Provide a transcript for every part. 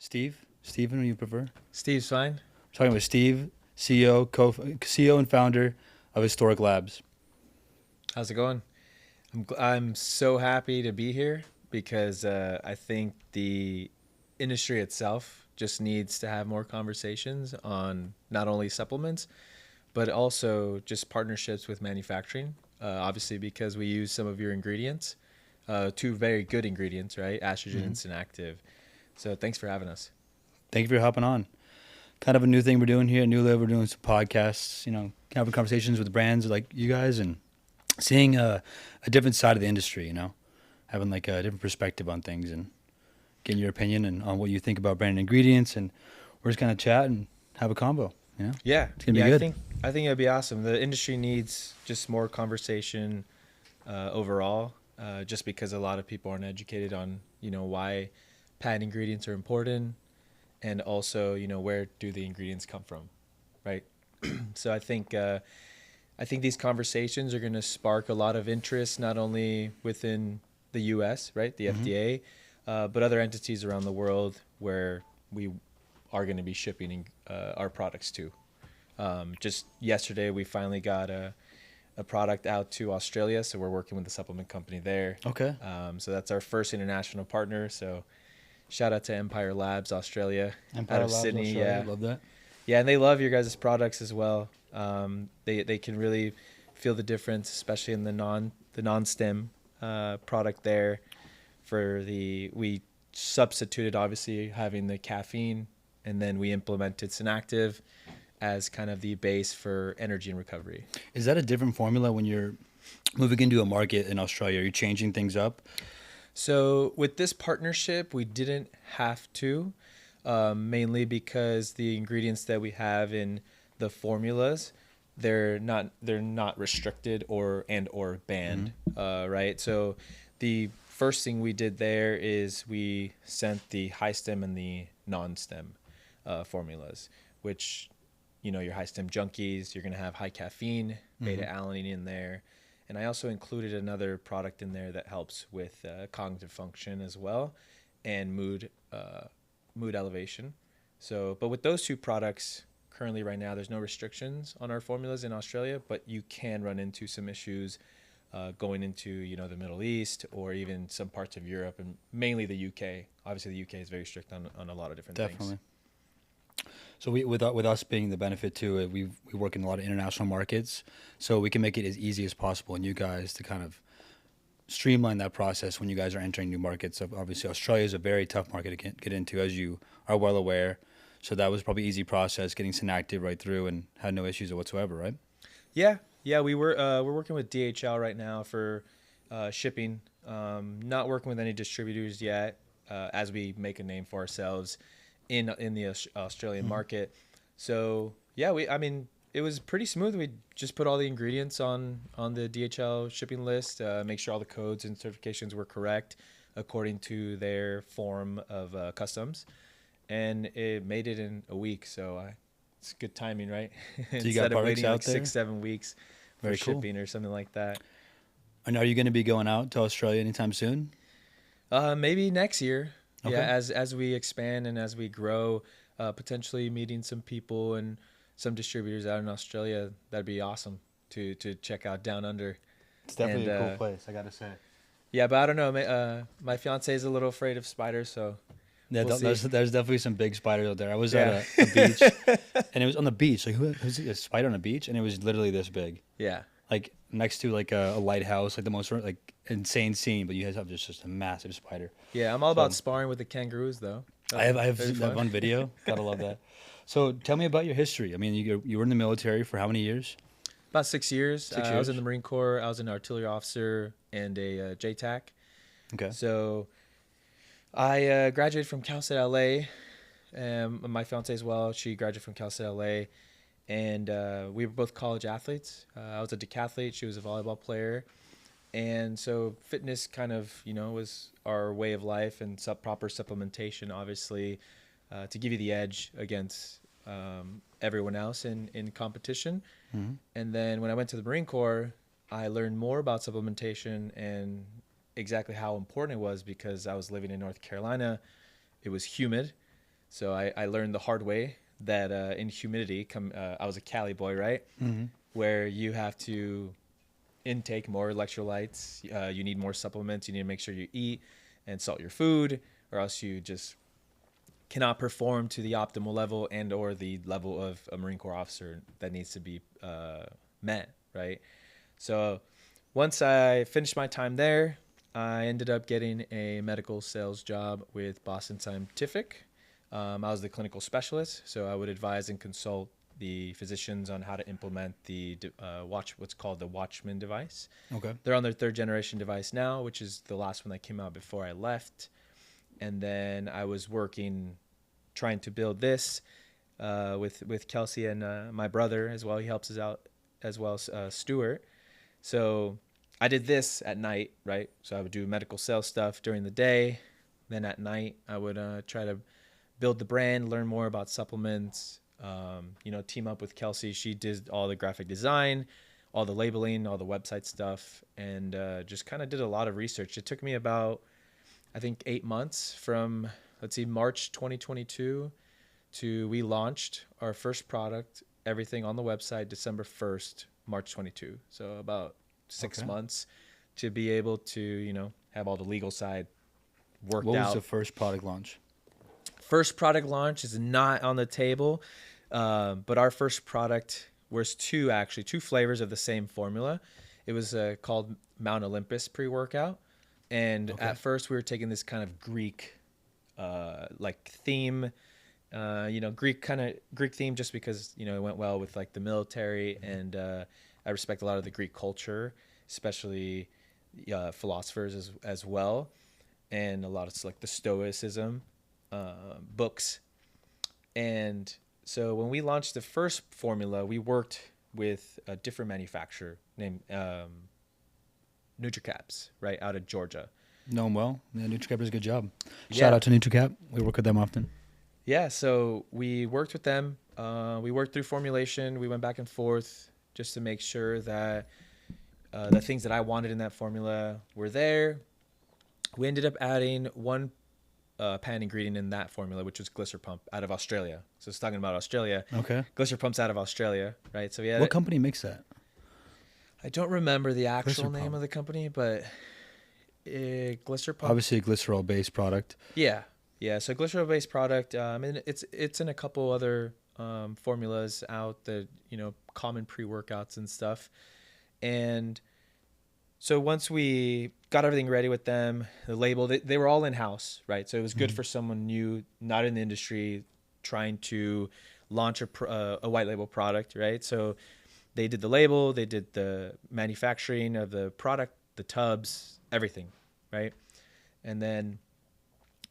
Steve? Steven, do you prefer? Steve's fine. Talking with Steve, CEO and founder of Historic Labs. How's it going? I'm so happy to be here because I think the industry itself just needs to have more conversations on not only supplements, but also just partnerships with manufacturing. Obviously, because we use some of your ingredients, two very good ingredients, right? AstraGin and Senactiv. So thanks for having us. Thank you for hopping on. Kind of a new thing we're doing here at NuLiv. We're doing some podcasts, having conversations with brands like you guys and seeing a different side of the industry, having like a different perspective on things and getting your opinion and on what you think about brand ingredients. And we're just going to chat and have a convo. Yeah, it's gonna be good. I think it'd be awesome. The industry needs just more conversation overall, just because a lot of people aren't educated on why patent ingredients are important, and also where do the ingredients come from, right? So I think these conversations are going to spark a lot of interest, not only within the U.S., right, the FDA, but other entities around the world where we are going to be shipping our products to. Just yesterday, we finally got a product out to Australia, so we're working with the supplement company there. Okay. So that's our first international partner. So shout out to Empire Labs Australia, Empire out of Labs, Sydney. Australia. Yeah, Love that. yeah, and they love your guys' products as well. They can really feel the difference, especially in the non-stem product there. We substituted obviously having the caffeine, and then we implemented Senactiv as kind of the base for energy and recovery. Is that a different formula when you're moving into a market in Australia? Are you changing things up? So with this partnership, we didn't have to, mainly because the ingredients that we have in the formulas, they're not restricted or banned, right? So the first thing we did there is we sent the high stem and the non-stem formulas, which your high stem junkies, you're going to have high caffeine, beta alanine in there. And I also included another product in there that helps with cognitive function as well and mood elevation. So, but with those two products, currently right now, there's no restrictions on our formulas in Australia, but you can run into some issues going into, the Middle East or even some parts of Europe and mainly the UK. Obviously, the UK is very strict on a lot of different things. So with us being the benefit too, we work in a lot of international markets, so we can make it as easy as possible, and you guys to kind of streamline that process when you guys are entering new markets. So obviously, Australia is a very tough market to get into, as you are well aware. So that was probably an easy process getting Senactiv right through and had no issues whatsoever, right? Yeah. We're working with DHL right now for shipping. Not working with any distributors yet, as we make a name for ourselves in the Australian market. So yeah, it was pretty smooth. We just put all the ingredients on the DHL shipping list, make sure all the codes and certifications were correct according to their form of customs, and it made it in a week. So it's good timing, right? So you Instead got of waiting out like there? 6-7 weeks for Very cool. shipping or something like that. And are you going to be going out to Australia anytime soon? Maybe next year. Okay. Yeah, as we expand and as we grow, potentially meeting some people and some distributors out in Australia, that'd be awesome to check out down under. It's definitely a cool place, I got to say. Yeah, but I don't know. My fiance is a little afraid of spiders, so Yeah, we'll there's see. definitely some big spiders out there. I was at a beach, and it was on the beach. Like, who's a spider on a beach? And it was literally this big. Yeah. Like, next to, like, a lighthouse, like the most, like, insane scene. But you guys have just a massive spider. Yeah, I'm all about sparring with the kangaroos, though. I have Very seen that fun. one video. Gotta love that. So tell me about your history. I mean, you were in the military for how many years? About 6 years. 6 I was years? in the Marine Corps. I was an artillery officer and a JTAC. Okay. So I graduated from Cal State LA. My fiance as well. She graduated from Cal State LA, and we were both college athletes. I was a decathlete. She was a volleyball player, and so fitness kind of was our way of life, and proper supplementation, obviously, to give you the edge against everyone else in competition. And then when I went to the Marine Corps, I learned more about supplementation and exactly how important it was, because I was living in North Carolina. It was humid. So I learned the hard way that in humidity, I was a Cali boy, right? Mm-hmm. Where you have to intake more electrolytes. You need more supplements. You need to make sure you eat and salt your food, or else you just cannot perform to the optimal level and or the level of a Marine Corps officer that needs to be met, right? So once I finished my time there, I ended up getting a medical sales job with Boston Scientific. I was the clinical specialist, so I would advise and consult the physicians on how to implement the what's called the Watchman device. Okay. They're on their third generation device now, which is the last one that came out before I left. And then I was working, trying to build this with Kelsey and my brother as well. He helps us out as well as Stuart. So I did this at night, right? So I would do medical sales stuff during the day. Then at night, I would try to build the brand, learn more about supplements, team up with Kelsey. She did all the graphic design, all the labeling, all the website stuff, and just kind of did a lot of research. It took me about, I think, 8 months from, March 2022 to we launched our first product, everything on the website, December 1st, March 22. So about 6 months to be able to, have all the legal side worked out. What was the first product launch? First product launch is not on the table, but our first product was two flavors of the same formula. It was called Mount Olympus pre-workout. And at first we were taking this kind of Greek theme, Greek theme just because, it went well with like the military. And I respect a lot of the Greek culture, especially philosophers as well. And a lot of like the Stoicism books. And so when we launched the first formula, we worked with a different manufacturer named NutriCaps, right, out of Georgia. Know them well. Yeah, NutriCap does a good job. Yeah. Shout out to NutriCap. We work with them often. Yeah, so we worked with them. We worked through formulation. We went back and forth just to make sure that the things that I wanted in that formula were there. We ended up adding one patent ingredient in that formula, which was Glycer Pump out of Australia. So it's talking about Australia. Okay. Glycer Pump's out of Australia, right? So yeah. What company makes that? I don't remember the actual Glycer name Pump. of the company, but Glycer Pump. Obviously a glycerol-based product. Yeah. So glycerol-based product. And it's in a couple other formulas out that common pre-workouts and stuff. And so once we got everything ready with them, the label, they were all in-house, right? So it was good for someone new, not in the industry, trying to launch a white label product, right? So they did the label, they did the manufacturing of the product, the tubs, everything, right? And then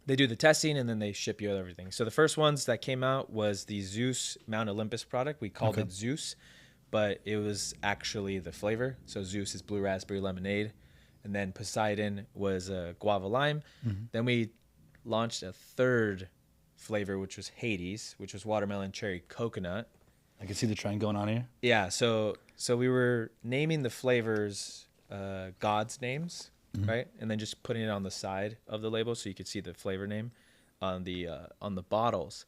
they do the testing and then they ship you everything. So the first ones that came out was the Zeus Mount Olympus product. We called it Zeus, but it was actually the flavor. So Zeus is blue raspberry lemonade. And then Poseidon was guava lime. Then we launched a third flavor, which was Hades, which was watermelon cherry coconut. I can see the trend going on here. Yeah, so we were naming the flavors God's names, right? And then just putting it on the side of the label so you could see the flavor name on the bottles.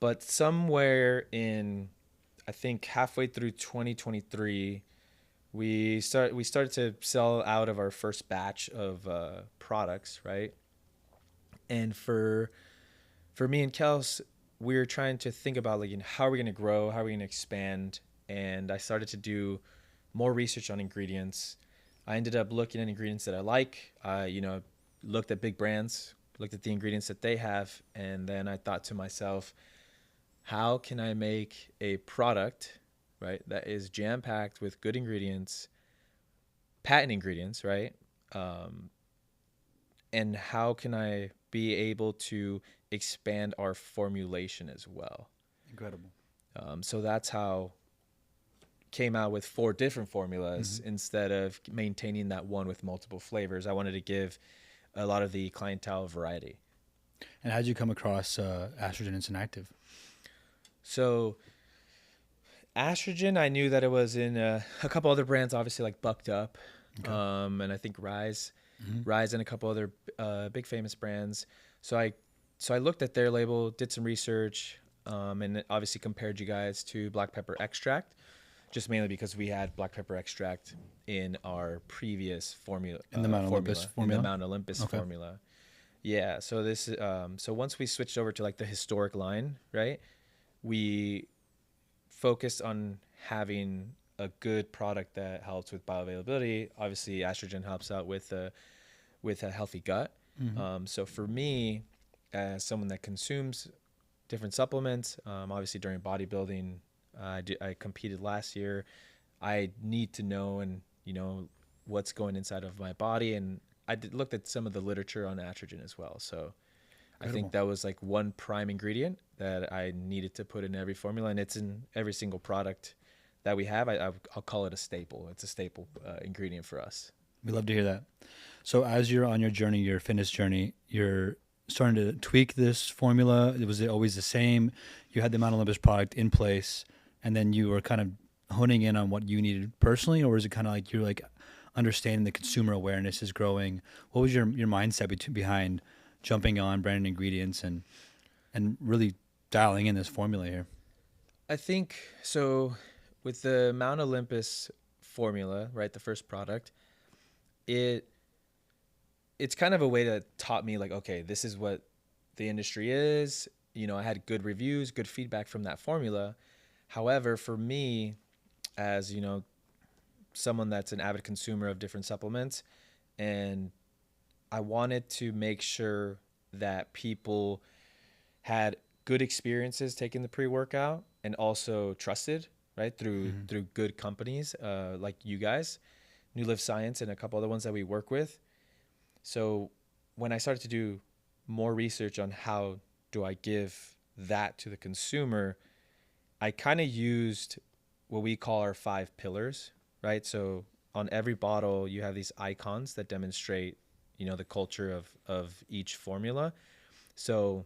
But somewhere in, I think halfway through 2023, we started to sell out of our first batch of products, right? And for me and Kels, we were trying to think about how are we going to grow, how are we going to expand, and I started to do more research on ingredients. I ended up looking at ingredients that I like. I looked at big brands, looked at the ingredients that they have, and then I thought to myself, how can I make a product, right, that is jam-packed with good ingredients, patent ingredients, right? And how can I be able to expand our formulation as well? Incredible. So that's how came out with 4 different formulas instead of maintaining that one with multiple flavors. I wanted to give a lot of the clientele variety. And how did you come across AstraGin and Senactiv? So AstraGin, I knew that it was in a couple other brands, obviously like Bucked Up, and I think Rise and a couple other big famous brands. So I so I looked at their label, did some research, and obviously compared you guys to black pepper extract, just mainly because we had black pepper extract in our previous formula, In the Mount Olympus in the formula? Mount Olympus Okay. formula. Yeah. So this, so once we switched over to like the historic line, right? We focused on having a good product that helps with bioavailability. Obviously, AstraGen helps out with a healthy gut. So for me, as someone that consumes different supplements, obviously during bodybuilding, I competed last year. I need to know what's going inside of my body, and looked at some of the literature on AstraGen as well. So I think that was like one prime ingredient that I needed to put in every formula, and it's in every single product that we have. I'll call it a staple. It's a staple ingredient for us. We love to hear that. So as you're on your journey, your fitness journey, you're starting to tweak this formula. Was it always the same? You had the Mount Olympus product in place, and then you were kind of honing in on what you needed personally, or was it kind of like you're like understanding the consumer awareness is growing? What was your mindset behind jumping on branded ingredients and really dialing in this formula here? I think so. With the Mount Olympus formula, right, the first product, it's kind of a way that taught me like, okay, this is what the industry is. I had good reviews, good feedback from that formula. However, for me, as someone that's an avid consumer of different supplements, and I wanted to make sure that people had good experiences taking the pre-workout and also trusted, right, through good companies like you guys, NuLiv Science, and a couple other ones that we work with. So when I started to do more research on how do I give that to the consumer, I kind of used what we call our 5 pillars, right? So on every bottle, you have these icons that demonstrate, the culture of each formula. So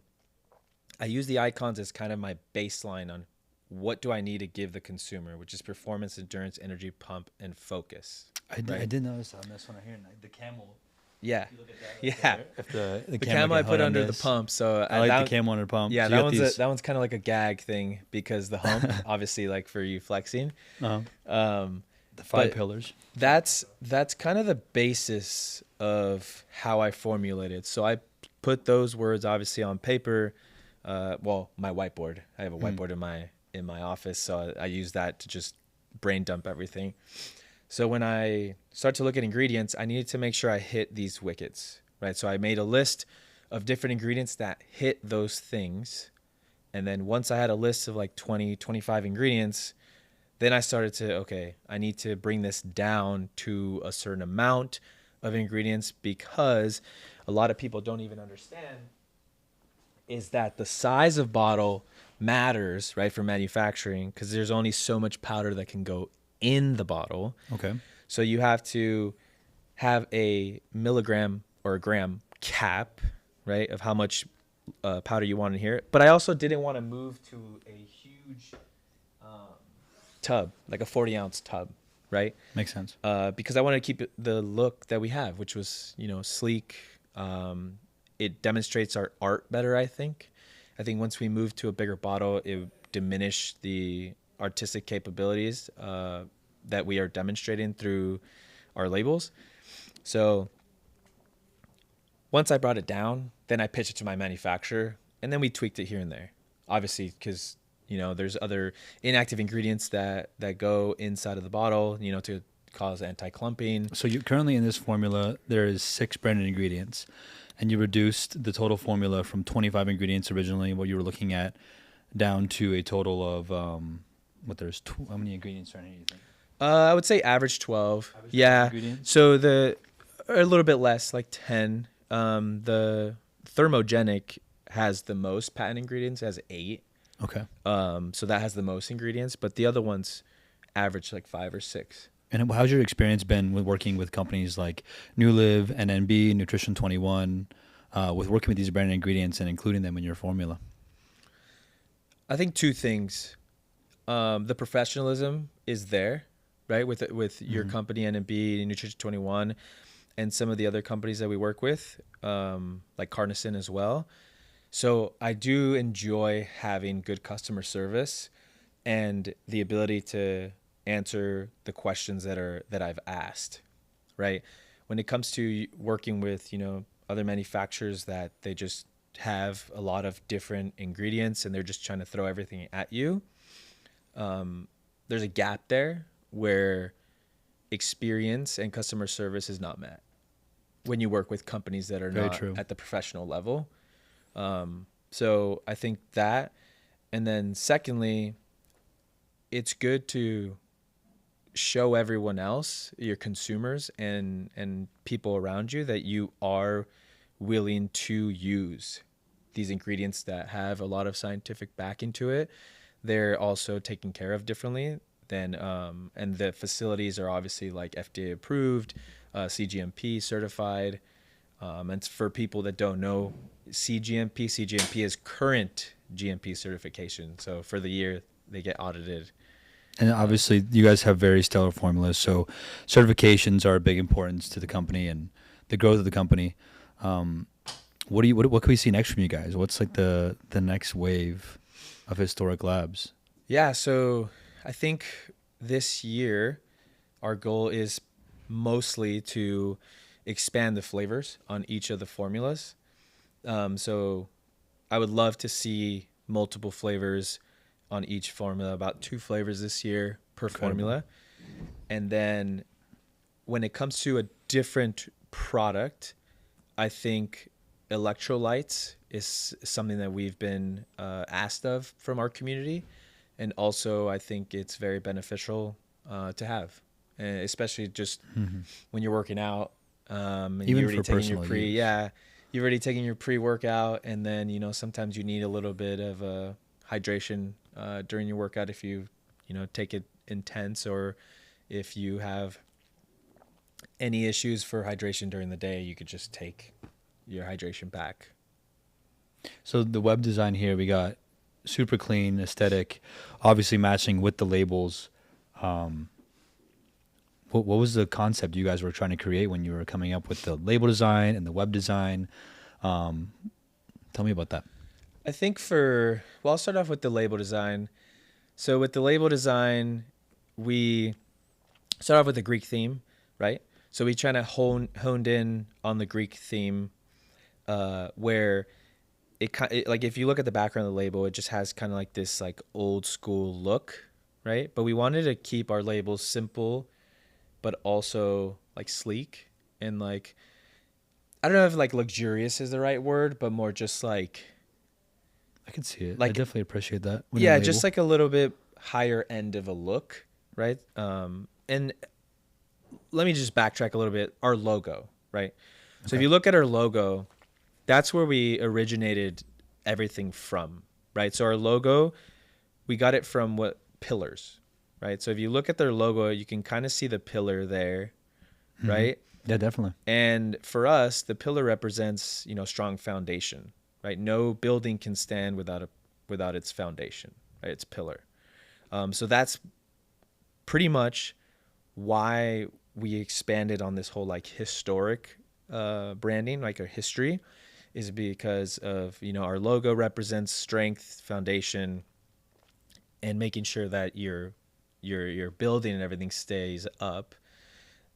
I use the icons as kind of my baseline on what do I need to give the consumer, which is performance, endurance, energy, pump, and focus. I did notice on this one right here, the camel. Yeah. If you look at that, Yeah. If the camel I can put hug on under the this. pump. So I like the camel under the pump. Yeah, So that one's kind of like a gag thing because the hump, obviously, like for you flexing. The 5 pillars. That's kind of the basis of how I formulated. So I put those words obviously on paper. My whiteboard. I have a whiteboard in my office, so I use that to just brain dump everything. So when I start to look at ingredients, I needed to make sure I hit these wickets, right? So I made a list of different ingredients that hit those things. And then once I had a list of like 20, 25 ingredients, then I started to, okay, I need to bring this down to a certain amount of ingredients, because a lot of people don't even understand is that the size of bottle matters, right, for manufacturing, because there's only so much powder that can go in the bottle. Okay. So you have to have a milligram or a gram cap, right, of how much powder you want in here. But I also didn't want to move to a huge tub, like a 40-ounce tub, right? Makes sense. Because I wanted to keep the look that we have, which was, sleek. It demonstrates our art better, I think. I think once we moved to a bigger bottle, it diminished the artistic capabilities that we are demonstrating through our labels. So once I brought it down, then I pitched it to my manufacturer, and then we tweaked it here and there. Obviously, because there's other inactive ingredients that go inside of the bottle, to cause anti-clumping. So you currently in this formula, there is 6 branded ingredients, and you reduced the total formula from 25 ingredients originally, what you were looking at, down to a total of how many ingredients are in here, you think? I would say average 12. Average 12 yeah. ingredients? So a little bit less, like 10. The thermogenic has the most patent ingredients, has 8. Okay. So that has the most ingredients, but the other ones average like 5 or 6. And how's your experience been with working with companies like NuLiv, NNB, Nutrition 21, with working with these branded ingredients and including them in your formula? I think 2 things. The professionalism is there, right? With your company, NNB, Nutrition 21, and some of the other companies that we work with, like Carnison as well. So I do enjoy having good customer service and the ability to answer the questions that I've asked, right? When it comes to working with, other manufacturers that they just have a lot of different ingredients and they're just trying to throw everything at you, there's a gap there where experience and customer service is not met when you work with companies that are Very not true. at the professional level. So I think that, and then secondly, it's good to show everyone else, your consumers and people around you, that you are willing to use these ingredients that have a lot of scientific backing to it. They're also taken care of differently than and the facilities are obviously like FDA approved, CGMP certified. And for people that don't know, CGMP is current GMP certification. So for the year they get audited. And obviously, you guys have very stellar formulas, so certifications are a big importance to the company and the growth of the company. Um, what can we see next from you guys? What's like the next wave of historic labs? Yeah, so I think this year our goal is mostly to expand the flavors on each of the formulas. So I would love to see multiple flavors on each formula, about 2 flavors this year per Incredible. formula. And then when it comes to a different product, I think electrolytes is something that we've been asked of from our community. And also, I think it's very beneficial to have, especially just Hmm. when you're working out and you're Even already for taking your personal use. you've already taken your pre-workout, and then sometimes you need a little bit of hydration during your workout if you take it intense, or if you have any issues for hydration during the day, you could just take your hydration back. So the web design here, we got super clean, aesthetic, obviously matching with the labels. Um, what was the concept you guys were trying to create when you were coming up with the label design and the web design? Um, Tell me about that. I think I'll start off with the label design. So with the label design, we start off with the Greek theme, right? So we try to honed in on the Greek theme, where like if you look at the background of the label, it just has kind of like this like old school look, right? But we wanted to keep our labels simple, but also like sleek and like, I don't know if like luxurious is the right word, but more just I can see it. I like definitely appreciate that when you yeah, just label. like a little bit higher end of a look, right? And let me just backtrack a little bit. Our logo, right? So if Okay. you look at our logo, that's where we originated everything from, right? So our logo, we got it from what pillars, right? So if you look at their logo, you can kind of see the pillar there, Hmm. right? Yeah, definitely. And for us, the pillar represents, strong foundation, right? No building can stand without its foundation, right? Its pillar. So that's pretty much why we expanded on this whole like historic branding, like our history, is because of our logo represents strength, foundation, and making sure that your building and everything stays up.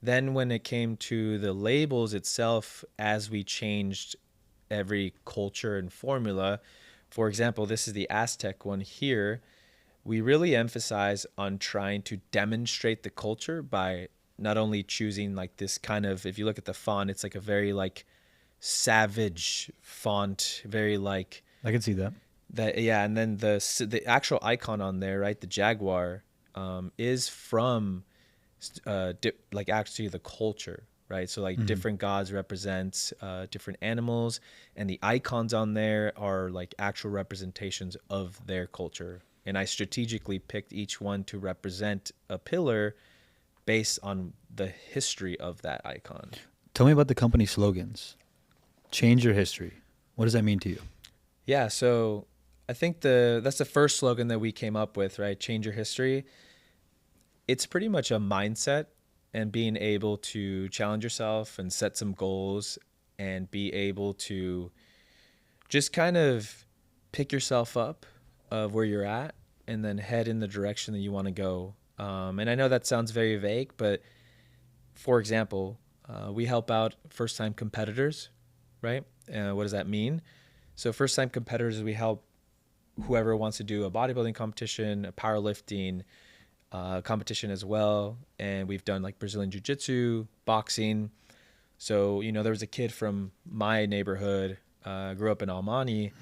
Then when it came to the labels itself, as we changed every culture and formula, for example, this is the Aztec one here. We really emphasize on trying to demonstrate the culture by not only choosing like this kind of, if you look at the font, it's like a very like savage font, very like I can see that. that. Yeah. And then the actual icon on there, right, the jaguar, is from like actually the culture, right? So like Hmm. different gods represent different animals, and the icons on there are like actual representations of their culture. And I strategically picked each one to represent a pillar based on the history of that icon. Tell me about the company slogans. Change your history. What does that mean to you? Yeah, so I think that's the first slogan that we came up with, right? Change your history. It's pretty much a mindset and being able to challenge yourself and set some goals and be able to just kind of pick yourself up of where you're at and then head in the direction that you want to go. And I know that sounds very vague, but for example, we help out first time competitors, right? What does that mean? So first time competitors, we help whoever wants to do a bodybuilding competition, a powerlifting competition as well. And we've done like Brazilian jiu-jitsu, boxing. So, there was a kid from my neighborhood, grew up in Almani,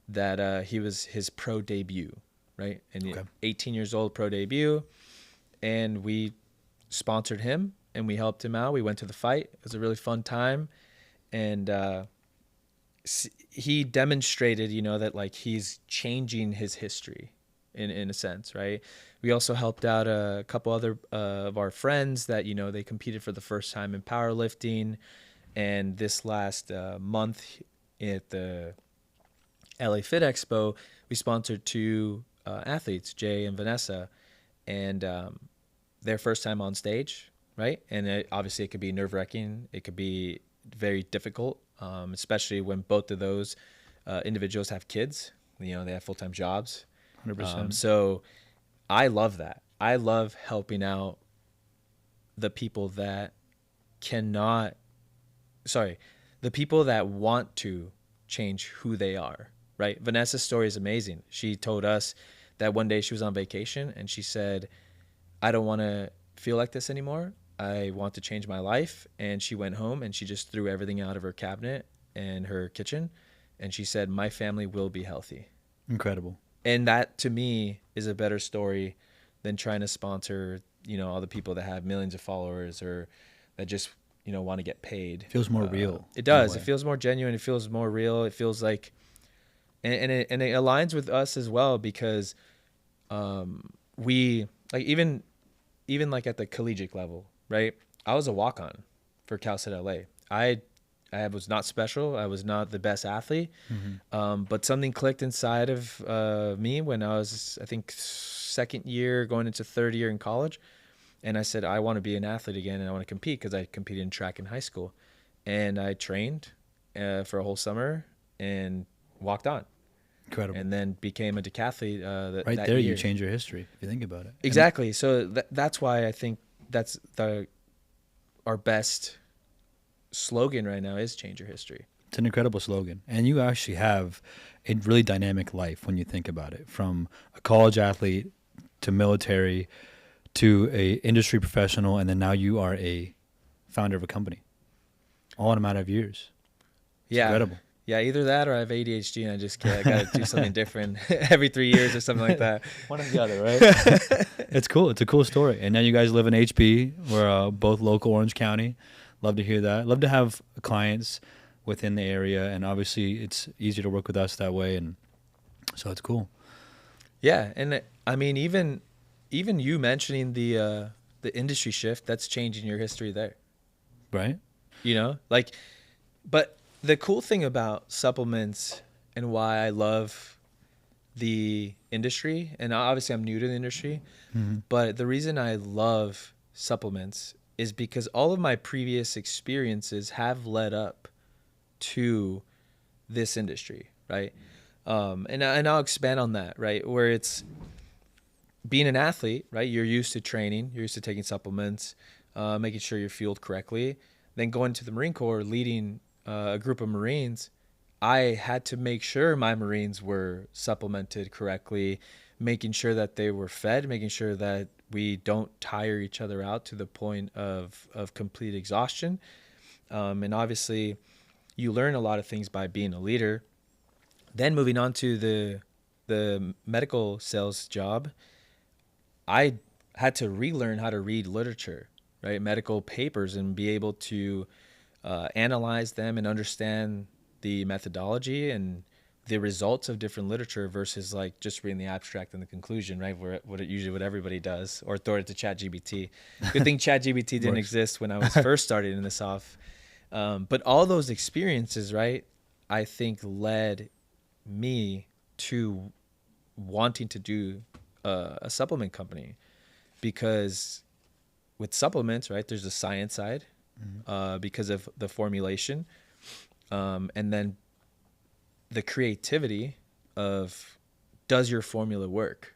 that he was his pro debut, right? And 18 years old, pro debut. And we sponsored him and we helped him out. We went to the fight. It was a really fun time. And he demonstrated, that like he's changing his history in a sense, right? We also helped out a couple other of our friends that, they competed for the first time in powerlifting. And this last month at the LA Fit Expo, we sponsored two athletes, Jay and Vanessa, and their first time on stage, right? And obviously it could be nerve-wracking. It could be very difficult, especially when both of those individuals have kids. They have full-time jobs. 100%. So I love that. I love helping out the people that the people that want to change who they are, right? Vanessa's story is amazing. She told us that one day she was on vacation and she said, I don't want to feel like this anymore. I want to change my life. And she went home and she just threw everything out of her cabinet and her kitchen. And she said, my family will be healthy. Incredible. And that to me is a better story than trying to sponsor, all the people that have millions of followers or that just, want to get paid. Feels more real. It does. It feels more genuine. It feels more real. It feels like, and it aligns with us as well because we like even like at the collegiate level, right? I was a walk-on for Cal State LA. I was not special. I was not the best athlete, but something clicked inside of me when I was, I think, second year going into third year in college. And I said, I want to be an athlete again and I want to compete because I competed in track in high school. And I trained for a whole summer and walked on. Incredible. And then became a decathlete right that there, year. you change your history if you think about it. Exactly. And so that's why I think that's our best slogan right now is change your history. It's an incredible slogan. And you actually have a really dynamic life when you think about it, from a college athlete to military to a industry professional, and then now you are a founder of a company, all in a matter of years. It's incredible. Yeah, either that or I have ADHD and I just got to do something different every 3 years or something like that. One or the other, right? It's cool. It's a cool story. And now you guys live in HB. We're both local Orange County. Love to hear that. Love to have clients within the area, and obviously it's easier to work with us that way, and so it's cool. Yeah, and I mean even you mentioning the industry shift, that's changing your history there. Right? But the cool thing about supplements and why I love the industry, and obviously I'm new to the industry, but the reason I love supplements is because all of my previous experiences have led up to this industry, right? And I'll expand on that, right? Where it's being an athlete, right? You're used to training, you're used to taking supplements, making sure you're fueled correctly. Then going to the Marine Corps, leading a group of Marines, I had to make sure my Marines were supplemented correctly, making sure that they were fed, making sure that we don't tire each other out to the point of complete exhaustion. And obviously, you learn a lot of things by being a leader. Then moving on to the medical sales job, I had to relearn how to read literature, right? Medical papers, and be able to analyze them and understand the methodology and the results of different literature versus like just reading the abstract and the conclusion, right? What everybody does, or throw it to ChatGPT. Good thing ChatGPT didn't exist when I was first starting in this off. But all those experiences, right, I think led me to wanting to do a supplement company, because with supplements, right, there's the science side because of the formulation, and then the creativity of, does your formula work,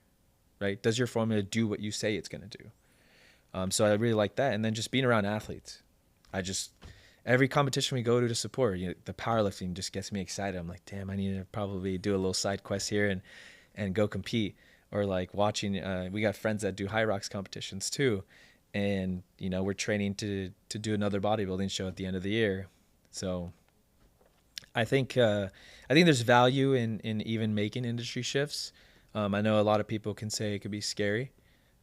right? Does your formula do what you say it's going to do? So I really like that. And then just being around athletes, every competition we go to support, the powerlifting just gets me excited. I'm like, damn, I need to probably do a little side quest here and go compete. Or like watching, we got friends that do high rocks competitions too. And, we're training to do another bodybuilding show at the end of the year. So I think there's value in even making industry shifts. I know a lot of people can say it could be scary,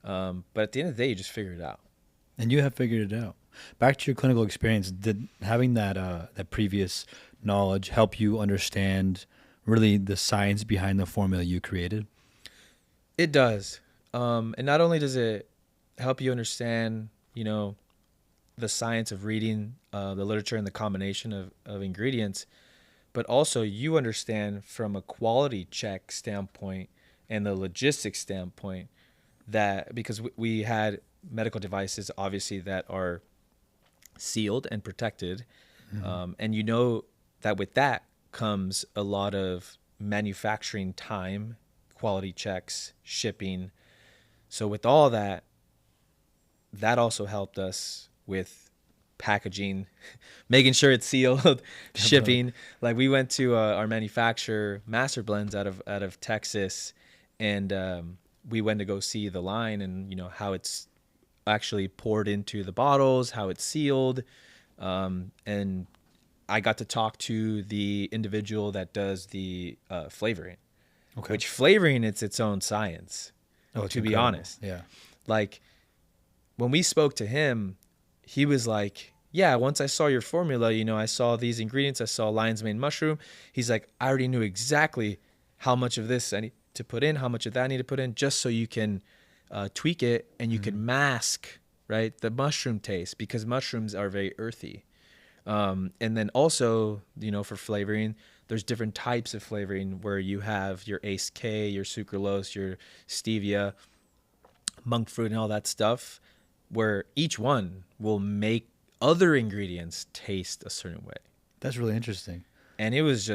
but at the end of the day, you just figure it out. And you have figured it out. Back to your clinical experience, did having that previous knowledge help you understand really the science behind the formula you created? It does. And not only does it help you understand, the science of reading the literature and the combination of ingredients, but also you understand from a quality check standpoint and the logistics standpoint that, because we had medical devices obviously that are sealed and protected, and that with that comes a lot of manufacturing time, quality checks, shipping. So with all that also helped us with packaging, making sure it's sealed, shipping. Like we went to our manufacturer, Master Blends, out of Texas, and we went to go see the line and how it's actually poured into the bottles, how it's sealed, and I got to talk to the individual that does the flavoring. Okay. Which flavoring, it's its own science. Oh, to be honest. Yeah. Like when we spoke to him, he was like, yeah, once I saw your formula, I saw these ingredients, I saw lion's mane mushroom. He's like, I already knew exactly how much of this I need to put in, how much of that I need to put in, just so you can tweak it and you can mask, right, the mushroom taste, because mushrooms are very earthy. And then also, for flavoring, there's different types of flavoring where you have your Ace K, your sucralose, your stevia, monk fruit, and all that stuff, where each one will make other ingredients taste a certain way. That's really interesting. And it was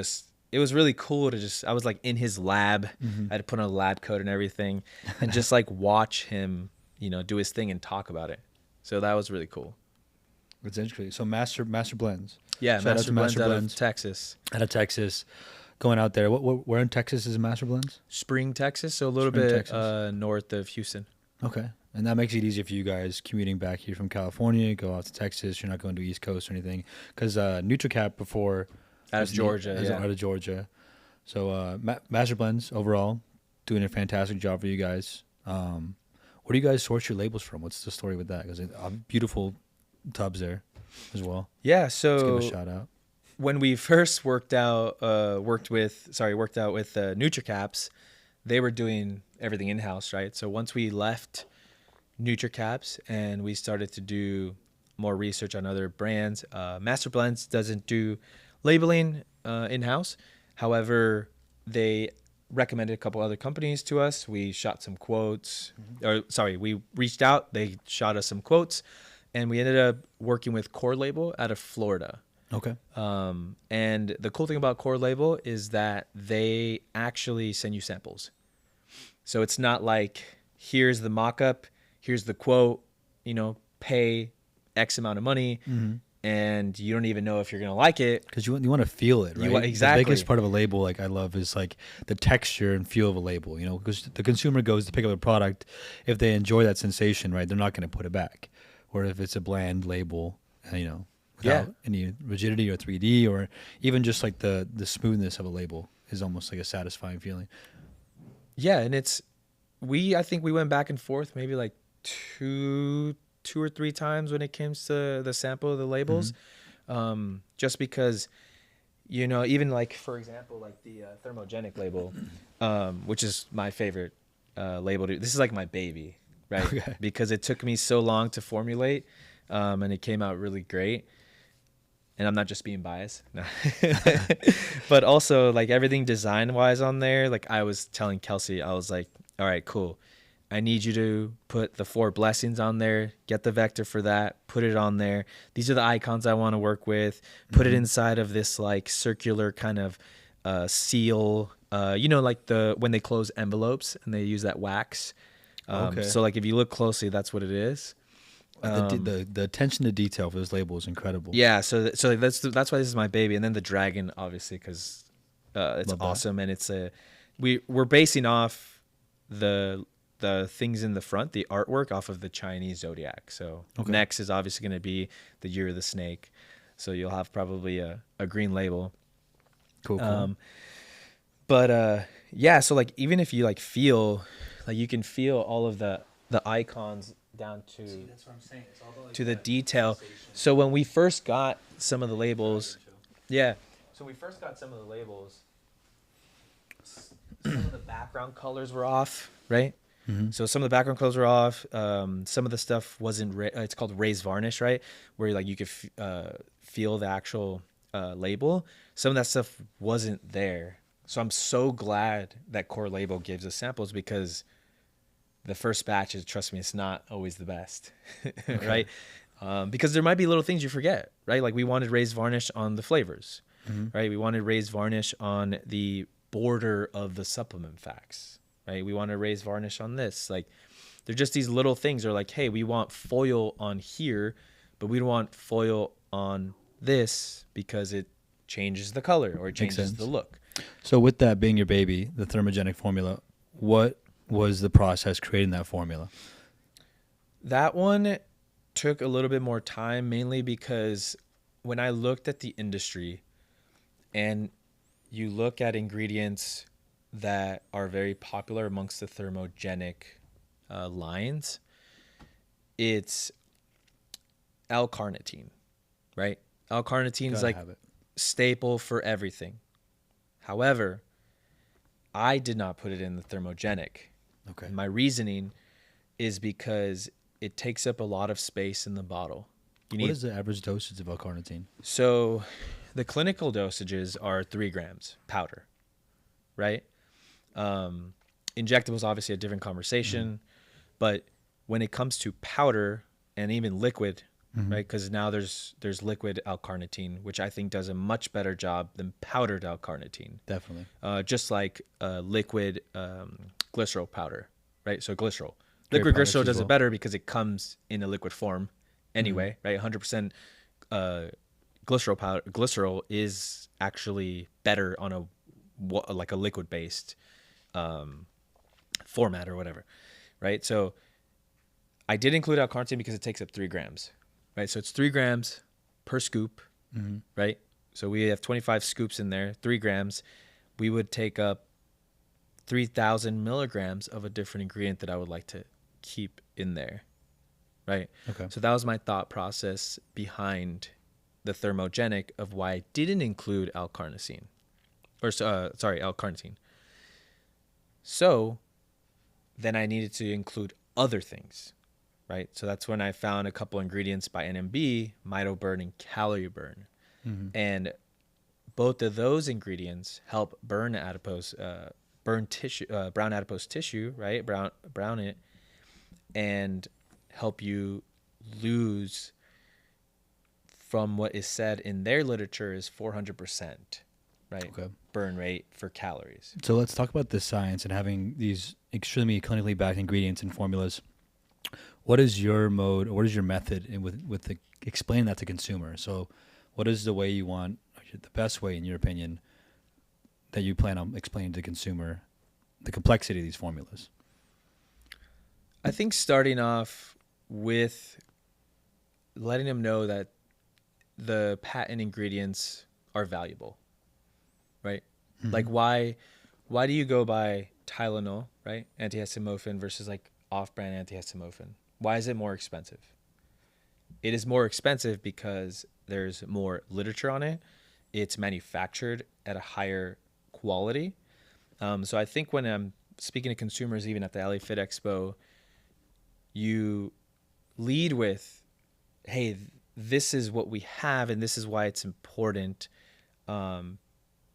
really cool to I was like in his lab. I had to put on a lab coat and everything and just like watch him, do his thing and talk about it. So that was really cool. That's interesting. So Master Blends. Yeah, Master Blends out of Texas. Out of Texas. Going out there. Where in Texas is Master Blends? Spring, Texas. So a little bit north of Houston. Okay. And that makes it easier for you guys commuting back here from California, go out to Texas. You're not going to East Coast or anything. Because NutriCap before... Out of Georgia, yeah. Out of Georgia. So Master Blends, overall, doing a fantastic job for you guys. Where do you guys source your labels from? What's the story with that? Because beautiful tubs there as well. Yeah, so... Let's give a shout out. When we first worked out with NutriCaps, they were doing everything in-house, right? So once we left NutriCaps and we started to do more research on other brands, Master Blends doesn't do labeling in-house. However, they recommended a couple other companies to us. We shot some quotes. We reached out. They shot us some quotes. And we ended up working with Core Label out of Florida. Okay. And the cool thing about Core Label is that they actually send you samples. So it's not like, here's the mock-up, here's the quote, pay X amount of money, and you don't even know if you're going to like it. Because you want to feel it, right? Exactly. The biggest part of a label, like I love, is like the texture and feel of a label, because the consumer goes to pick up a product. If they enjoy that sensation, right, they're not going to put it back. Or if it's a bland label, without any rigidity or 3D, or even just like the smoothness of a label is almost like a satisfying feeling. Yeah, and I think we went back and forth maybe like two or three times when it comes to the sample of the labels, just because, even like, for example, like the thermogenic label, which is my favorite label. This is like my baby, right? Okay. Because it took me so long to formulate, and it came out really great. And I'm not just being biased, no. But also like everything design wise on there. Like I was telling Kelsey, I was like, all right, cool. I need you to put the 4 blessings on there, get the vector for that, put it on there. These are the icons I want to work with. Put it inside of this like circular kind of seal. Like when they close envelopes and they use that wax. Okay. So like if you look closely, that's what it is. The attention to detail for this label is incredible. Yeah. So that's why this is my baby. And then the dragon, obviously, because it's Love that. awesome, and we're basing off the things in the front, the artwork, off of the Chinese zodiac. So Okay. next is obviously going to be the year of the snake. So you'll have probably a green label. Cool. Yeah, so like even if you like feel, like you can feel all of the icons down to That's what I'm saying. It's all about, like, to the detail. So when we first got some of the labels, yeah. So we first got some of the labels. Some of the background colors were off, right? Mm-hmm. So some of the background colors were off. Some of the stuff wasn't. It's called raised varnish, right? Where like you could feel the actual label. Some of that stuff wasn't there. So I'm so glad that Core Label gives us samples, because the first batch is, trust me, it's not always the best, right? Because there might be little things you forget, right? Like we wanted raised varnish on the flavors, right? We wanted raised varnish on the border of the supplement facts, right? We want to raise varnish on this. Like they're just these little things. They're like, hey, we want foil on here, but we don't want foil on this because it changes the color or it changes the look. So with that being your baby, the thermogenic formula, what was the process creating that formula? That one took a little bit more time, mainly because when I looked at the industry and you look at ingredients that are very popular amongst the thermogenic lines, it's L-carnitine, right? L-carnitine is like staple for everything. However, I did not put it in the thermogenic. Okay. My reasoning is because it takes up a lot of space in the bottle. What is the average dosage of L-carnitine? So the clinical dosages are 3 grams powder, right? Injectables, obviously a different conversation, but when it comes to powder and even liquid, right? Because now there's liquid L-carnitine, which I think does a much better job than powdered L-carnitine. Definitely. Just like liquid glycerol powder, right? So glycerol. Great Liquid products glycerol as does well. it better because it comes in a liquid form anyway, right? 100% glycerol powder. Glycerol is actually better on a liquid based format or whatever, right? So I did include L-carnitine because it takes up 3 grams, right? So it's 3 grams per scoop, right? So we have 25 scoops in there, 3 grams. We would take up 3,000 milligrams of a different ingredient that I would like to keep in there, right? Okay. So that was my thought process behind the thermogenic of why I didn't include L-carnitine. L-carnitine. So then I needed to include other things, right? So that's when I found a couple ingredients by NMB, mitoburn and calorie burn. And both of those ingredients help burn adipose, brown adipose tissue, right? Brown it, and help you lose from what is said in their literature is 400%, right? Okay. Burn rate for calories. So let's talk about the science and having these extremely clinically backed ingredients and formulas. What is your mode, or what is your method in with explaining that to consumers? So what is the way you want, the best way in your opinion, that you plan on explaining to the consumer the complexity of these formulas? I think starting off with letting them know that the patent ingredients are valuable, right? Like why do you go by Tylenol, right? Antihistaminofen versus like off-brand antihistaminofen. Why is it more expensive? It is more expensive because there's more literature on it. It's manufactured at a higher quality. So I think when I'm speaking to consumers, even at the LA Fit Expo, you lead with, hey, this is what we have and this is why it's important,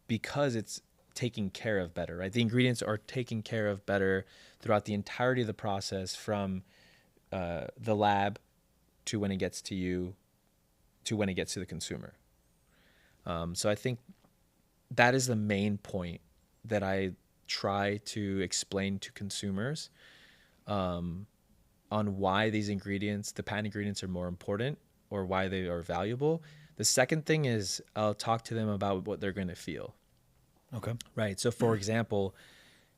because it's taken care of better, right? The ingredients are taken care of better throughout the entirety of the process, from the lab to when it gets to you to when it gets to the consumer. So I think that is the main point that I try to explain to consumers, on why these ingredients, the patent ingredients, are more important or why they are valuable. The second thing is I'll talk to them about what they're going to feel. Okay. Right. So, for example,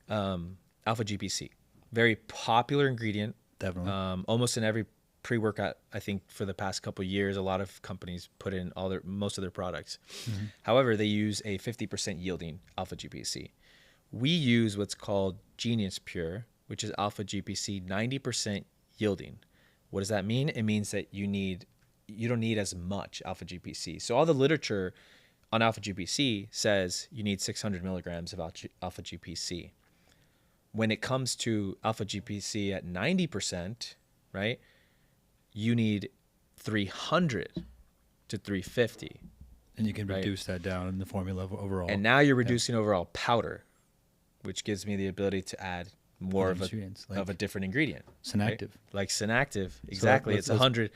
alpha GPC, very popular ingredient. Definitely. Almost in every pre-workout, I think for the past couple of years, a lot of companies put in most of their products. Mm-hmm. However, they use a 50% yielding alpha GPC. We use what's called Genius Pure, which is alpha GPC 90% yielding. What does that mean? It means that you don't need as much alpha GPC. So all the literature on alpha GPC says you need 600 milligrams of alpha GPC. When it comes to alpha GPC at 90%, right, you need 300 to 350. And you can reduce that down in the formula overall. And now you're reducing overall powder, which gives me the ability to add more of a different ingredient. Senactiv. Right? Like Senactiv. Exactly. So it's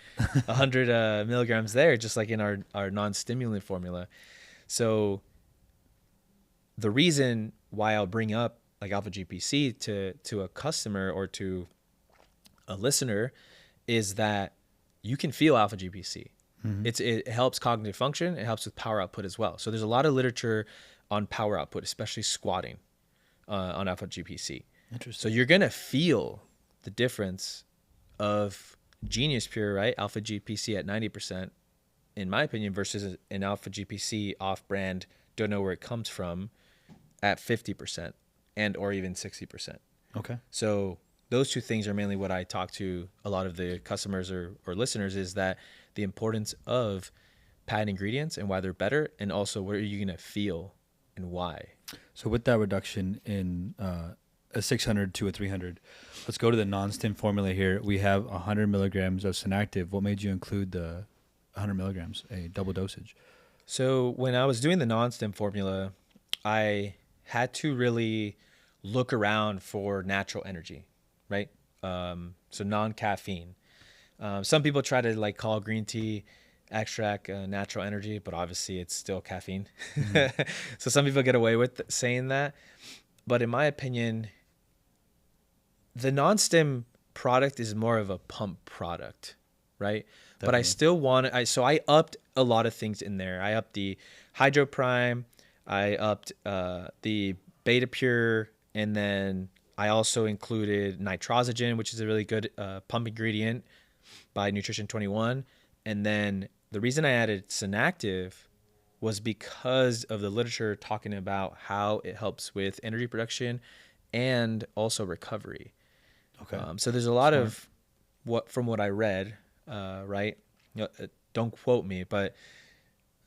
100 milligrams there, just like in our non-stimulant formula. So the reason why I'll bring up like alpha GPC to a customer or to a listener is that you can feel alpha GPC. Mm-hmm. It helps cognitive function. It helps with power output as well. So there's a lot of literature on power output, especially squatting on alpha GPC. Interesting. So you're going to feel the difference of Genius Pure, right? Alpha GPC at 90%, in my opinion, versus an alpha GPC off-brand, don't know where it comes from, at 50% and or even 60%. Okay. So those two things are mainly what I talk to a lot of the customers or listeners, is that the importance of patent ingredients and why they're better, and also what are you going to feel and why. So with that reduction in a 600 to a 300, let's go to the non-stim formula here. We have 100 milligrams of Senactiv. What made you include the 100 milligrams, a double dosage? So when I was doing the non-stim formula, I had to really look around for natural energy, right? So non-caffeine. Some people try to like call green tea extract natural energy, but obviously it's still caffeine. Mm-hmm. So some people get away with saying that. But in my opinion, the non-stim product is more of a pump product, right? Definitely. But I still want so I upped a lot of things in there. I upped the Hydro Prime, I upped the Beta Pure, and then I also included nitrogen, which is a really good pump ingredient by Nutrition 21. And then the reason I added Senactiv was because of the literature talking about how it helps with energy production and also recovery. Okay. So there's a lot of from what I read, right? Don't quote me, but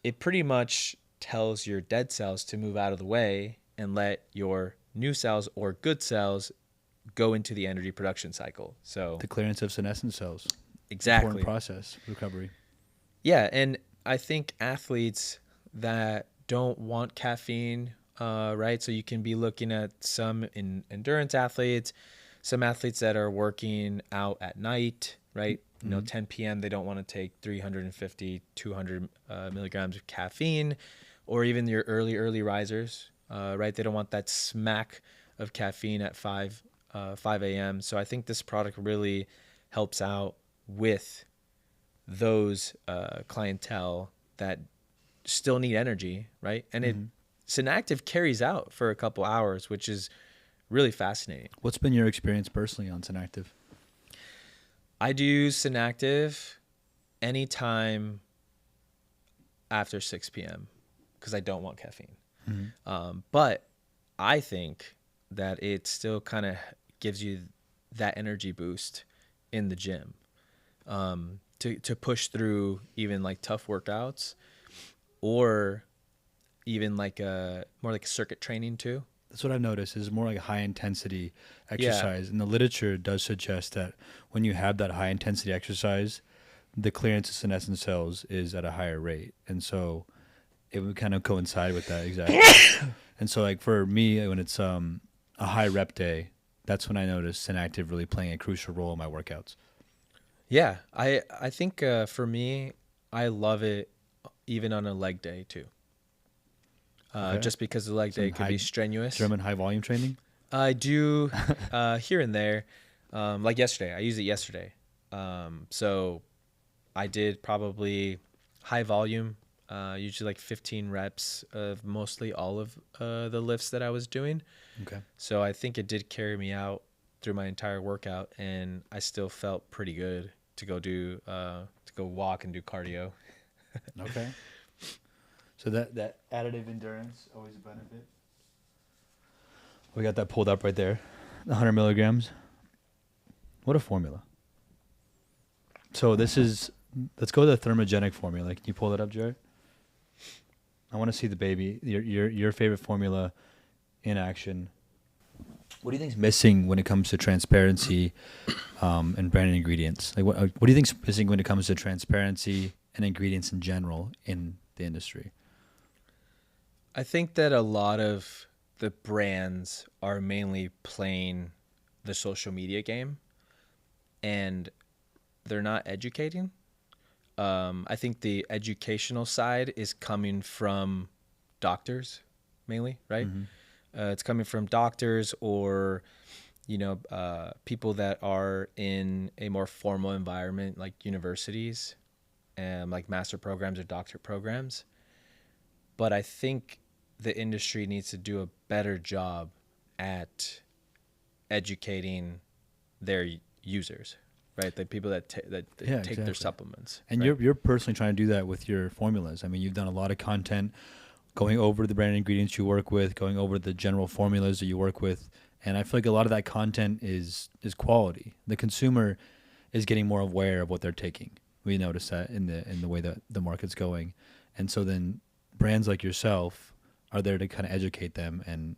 it pretty much tells your dead cells to move out of the way and let your new cells or good cells go into the energy production cycle. So the clearance of senescent cells. Exactly. Important process, recovery. Yeah, and I think athletes that don't want caffeine, right? So you can be looking at some endurance athletes, some athletes that are working out at night, right? Mm-hmm. 10 p.m. they don't want to take 350, 200 milligrams of caffeine, or even your early risers, right? They don't want that smack of caffeine at 5 a.m. So I think this product really helps out with those clientele that still need energy, right? And mm-hmm. Senactiv carries out for a couple hours, which is really fascinating. What's been your experience personally on Senactiv? I do Senactiv anytime after 6 p.m. because I don't want caffeine. Mm-hmm. But I think that it still kind of gives you that energy boost in the gym. To push through even like tough workouts, or even like more like circuit training too. That's what I've noticed is more like a high intensity exercise. Yeah. And the literature does suggest that when you have that high intensity exercise, the clearance of senescent cells is at a higher rate. And so it would kind of coincide with that exactly. And so like for me, when it's a high rep day, that's when I notice Senactiv really playing a crucial role in my workouts. Yeah, I think for me, I love it even on a leg day too. Okay. just because of like Some they could be strenuous. German high volume training. I do here and there. Like yesterday, I used it yesterday. So I did probably high volume, usually like 15 reps of mostly all of the lifts that I was doing. Okay. So I think it did carry me out through my entire workout, and I still felt pretty good to go walk and do cardio. Okay. So that additive endurance always a benefit. We got that pulled up right there, 100 milligrams. What a formula. So let's go to the thermogenic formula. Can you pull that up, Jared? I want to see the baby, your favorite formula in action. What do you think is missing when it comes to transparency and branded ingredients? Like what do you think is missing when it comes to transparency and ingredients in general in the industry? I think that a lot of the brands are mainly playing the social media game, and they're not educating. I think the educational side is coming from doctors mainly, right? Mm-hmm. It's coming from doctors or, people that are in a more formal environment like universities and like master programs or doctorate programs. But I think the industry needs to do a better job at educating their users, right? The people that take Exactly. their supplements. And right? you're personally trying to do that with your formulas. I mean, you've done a lot of content going over the brand ingredients you work with, going over the general formulas that you work with, and I feel like a lot of that content is quality. The consumer is getting more aware of what they're taking. We notice that in the way that the market's going, and so then brands like yourself are there to kind of educate them and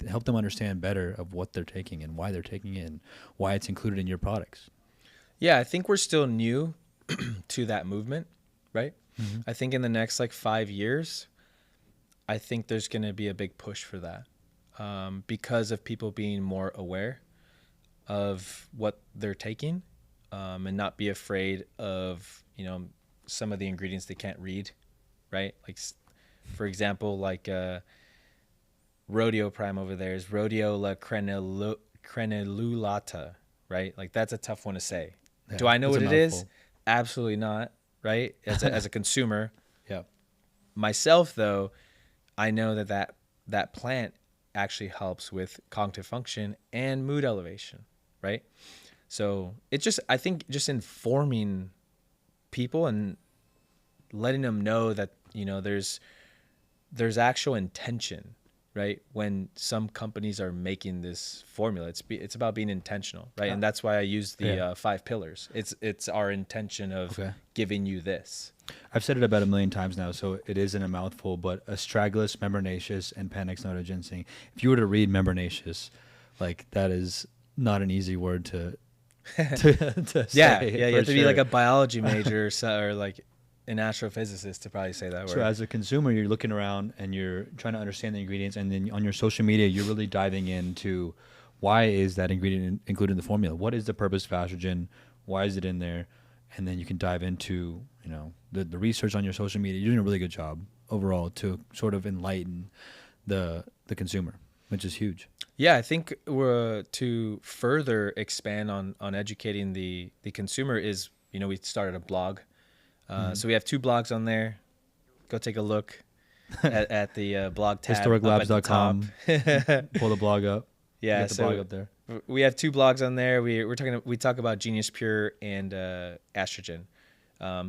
help them understand better of what they're taking and why they're taking it and why it's included in your products. Yeah, I think we're still new to that movement, right? Mm-hmm. I think in the next like 5 years, I think there's going to be a big push for that because of people being more aware of what they're taking and not be afraid of, some of the ingredients they can't read, right? Like, for example, like Rodeo Prime over there is rhodiola crenulata, right? Like that's a tough one to say. Yeah, do I know what it mouthful. is? Absolutely not, right? As a consumer. Yeah. Myself, though, I know that plant actually helps with cognitive function and mood elevation, right? So I think just informing people and letting them know that, there's actual intention, right? When some companies are making this formula, it's about being intentional, right? And that's why I use the 5 pillars. It's our intention of giving you this. I've said it about 1 million times now, so it isn't a mouthful, but astragalus, membranaceous, and panax nota ginseng. If you were to read membranaceous, like that is not an easy word to say. Yeah, you have to be like a biology major or like an astrophysicist to probably say that word. So as a consumer, you're looking around and you're trying to understand the ingredients, and then on your social media, you're really diving into why is that ingredient included in the formula? What is the purpose of AstraGin? Why is it in there? And then you can dive into, the research on your social media. You're doing a really good job overall to sort of enlighten the consumer, which is huge. Yeah, I think to further expand on educating the consumer is, we started a blog. So we have 2 blogs on there. Go take a look at the blog tab. Historiclabs.com. Pull the blog up. Yeah, Get the blog up there. We have 2 blogs on there. We talk about Genius Pure and AstraGin.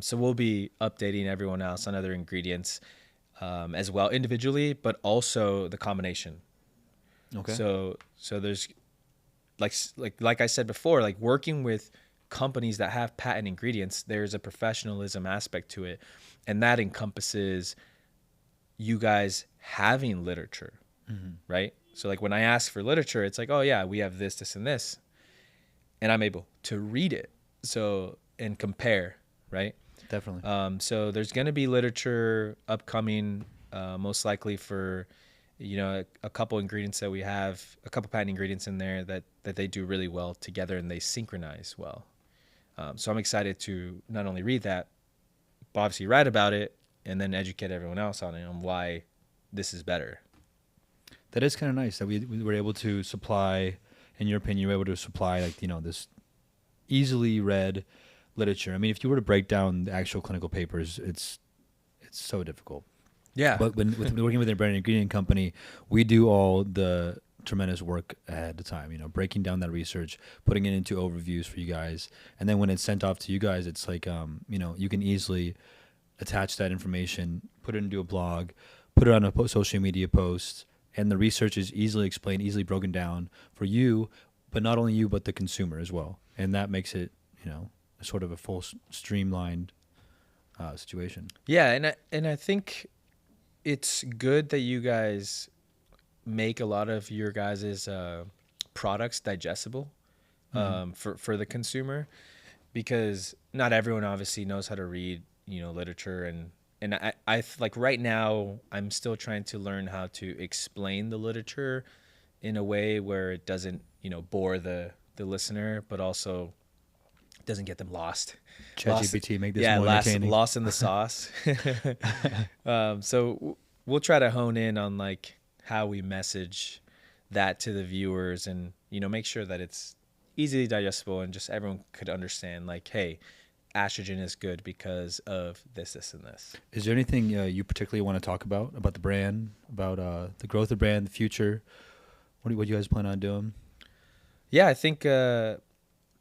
So we'll be updating everyone else on other ingredients as well individually, but also the combination. Okay. So there's like I said before, like working with companies that have patent ingredients, there's a professionalism aspect to it, and that encompasses you guys having literature, right? So like when I ask for literature, it's like, oh yeah, we have this, and this, and I'm able to read it, and compare, right? Definitely. So there's going to be literature upcoming, most likely for, a couple ingredients that we have, a couple patent ingredients in there that they do really well together and they synchronize well. So I'm excited to not only read that, but obviously write about it and then educate everyone else on it, on why this is better. That is kind of nice that we were able to supply, in your opinion, you were able to supply like, this easily read literature. I mean, if you were to break down the actual clinical papers, it's so difficult. Yeah. But when with working with a brand ingredient company, we do all the tremendous work ahead of time, breaking down that research, putting it into overviews for you guys. And then when it's sent off to you guys, it's like, you can easily attach that information, put it into a blog, put it on a social media post, and the research is easily explained, easily broken down for you, but not only you, but the consumer as well. And that makes it, sort of a full streamlined situation. Yeah. And I think it's good that you guys make a lot of your guys' products digestible for the consumer, because not everyone obviously knows how to read, literature. And I like right now, I'm still trying to learn how to explain the literature in a way where it doesn't, bore the listener, but also doesn't get them lost. ChatGPT make this more entertaining. Lost in the sauce. So we'll try to hone in on like how we message that to the viewers, and make sure that it's easily digestible and just everyone could understand, like, hey, AstraGin is good because of this, this, and this. Is there anything you particularly want to talk about the brand, about the growth of the brand, the future? What do you guys plan on doing? Yeah, I think we're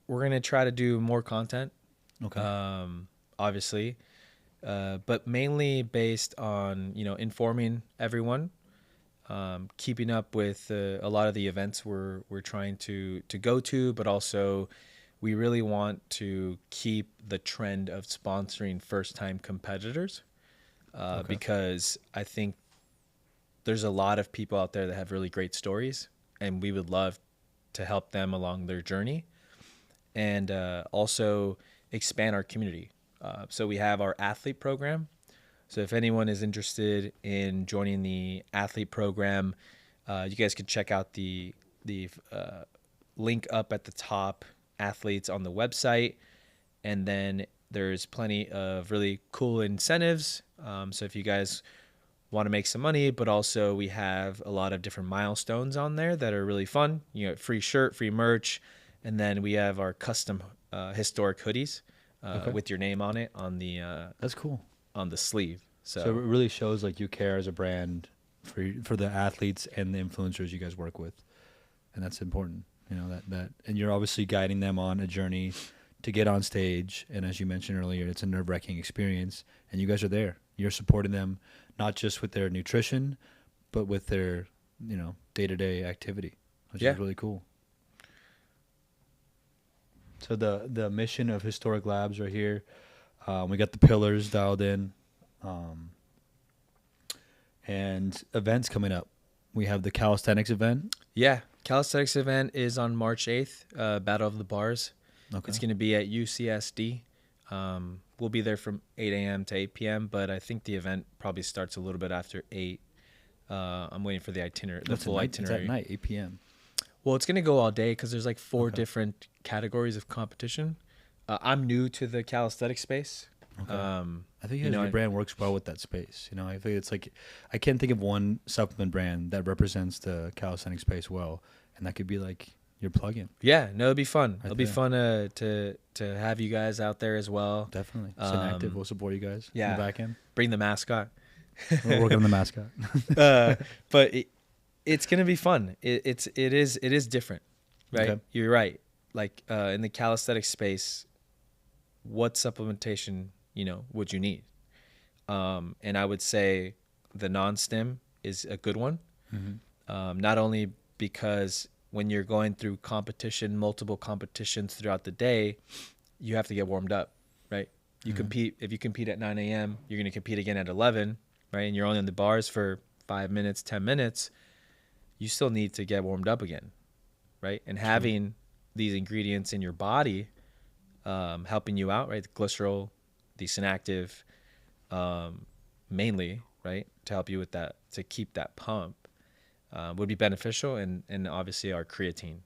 going to try to do more content. Okay. Obviously, but mainly based on, informing everyone, keeping up with a lot of the events we're trying to go to, but also we really want to keep the trend of sponsoring first-time competitors, because I think there's a lot of people out there that have really great stories, and we would love to help them along their journey, and also expand our community. So we have our athlete program. So if anyone is interested in joining the athlete program, you guys can check out the link up at the top, athletes on the website. And then there's plenty of really cool incentives. So if you guys want to make some money, but also we have a lot of different milestones on there that are really fun. Free shirt, free merch. And then we have our custom historic hoodies with your name on it on the that's cool, on the sleeve. So it really shows like you care as a brand for the athletes and the influencers you guys work with, and that's important. That and you're obviously guiding them on a journey to get on stage. And as you mentioned earlier, it's a nerve-wracking experience, and you guys are there. You're supporting them not just with their nutrition, but with their day-to-day activity, which is really cool. So the mission of Historic Labs right here. We got the pillars dialed in, and events coming up. We have the calisthenics event. Yeah, calisthenics event is on March 8th, Battle of the Bars. Okay. It's going to be at UCSD. We'll be there from 8 a.m. to 8 p.m., but I think the event probably starts a little bit after 8. I'm waiting for the itinerary, the full itinerary. It's at night, 8 p.m. Well, it's going to go all day because there's like 4 different categories of competition. I'm new to the calisthenics space. Okay. I think your brand works well with that space. I think it's like, I can't think of one supplement brand that represents the calisthenics space well, and that could be like your plug-in. Yeah, no, it'll be fun. It'll be fun to have you guys out there as well. Definitely. Senactiv will support you guys. Yeah. In the back end. Bring the mascot. We're working on the mascot. But it's gonna be fun. It is different, right? Okay. You're right. Like in the calisthenics space, what supplementation would you need? And I would say the non-stim is a good one. Mm-hmm. Not only because when you're going through multiple competitions throughout the day, you have to get warmed up, right? You compete. If you compete at 9 a.m., you're going to compete again at 11, right? And you're only on the bars for 5 minutes, 10 minutes. You still need to get warmed up again, right? And having these ingredients in your body helping you out, right? The glycerol, the Senactiv, mainly, right? To help you with that, to keep that pump. Would be beneficial, and obviously our creatine.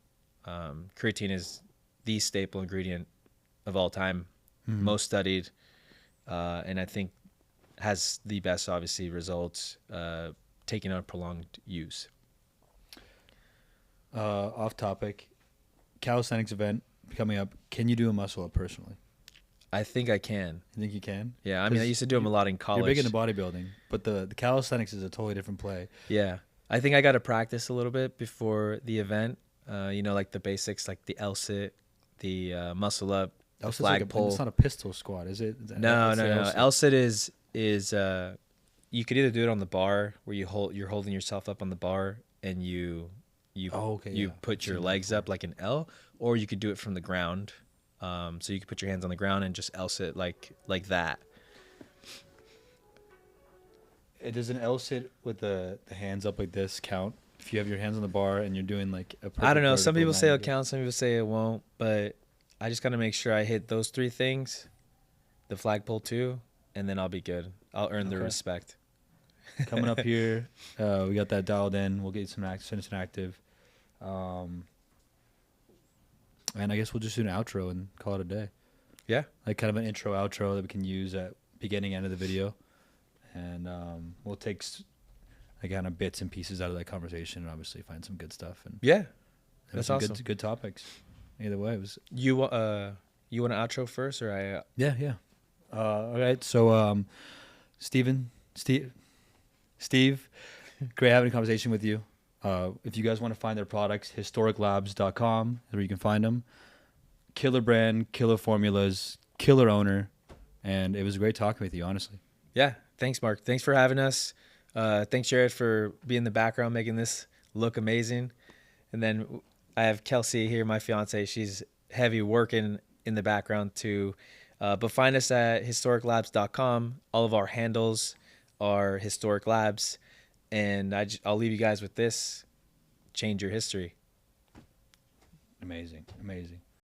Creatine is the staple ingredient of all time, most studied, and I think has the best, obviously, results taking a prolonged use. Off topic, calisthenics event coming up. Can you do a muscle up personally? I think I can. You think you can? Yeah, I mean, I used to do them a lot in college. You're big into bodybuilding, but the calisthenics is a totally different play. Yeah, I think I got to practice a little bit before the event. You know, like the basics, like the L-sit, the muscle up, the flag pull. It's not a pistol squat, is it? No. L-sit is you could either do it on the bar where you're holding yourself up on the bar and you put your legs up like an L, or you could do it from the ground. So you could put your hands on the ground and just L-sit like that. Does an L-sit with the hands up like this count? If you have your hands on the bar and you're doing like a I don't know. Some people say it'll 90 count. Some people say it won't. But I just got to make sure I hit those 3 things, the flagpole too, and then I'll be good. I'll earn the respect. Coming up here, we got that dialed in. We'll get you some active. And I guess we'll just do an outro and call it a day. Yeah. Like kind of an intro, outro that we can use at beginning, end of the video. And we'll take kind of bits and pieces out of that conversation and obviously find some good stuff. And yeah. That's awesome. Good topics. Either way, it was. You want an outro first or I? Yeah. All right. So, Steve, great having a conversation with you. If you guys want to find their products, historiclabs.com is where you can find them. Killer brand, killer formulas, killer owner. And it was great talking with you, honestly. Yeah. Thanks, Mark. Thanks for having us. Thanks, Jared, for being in the background, making this look amazing. And then I have Kelsey here, my fiance. She's heavy working in the background too. But find us at historiclabs.com. All of our handles are Historic Labs. And I'll leave you guys with this. Change your history. Amazing.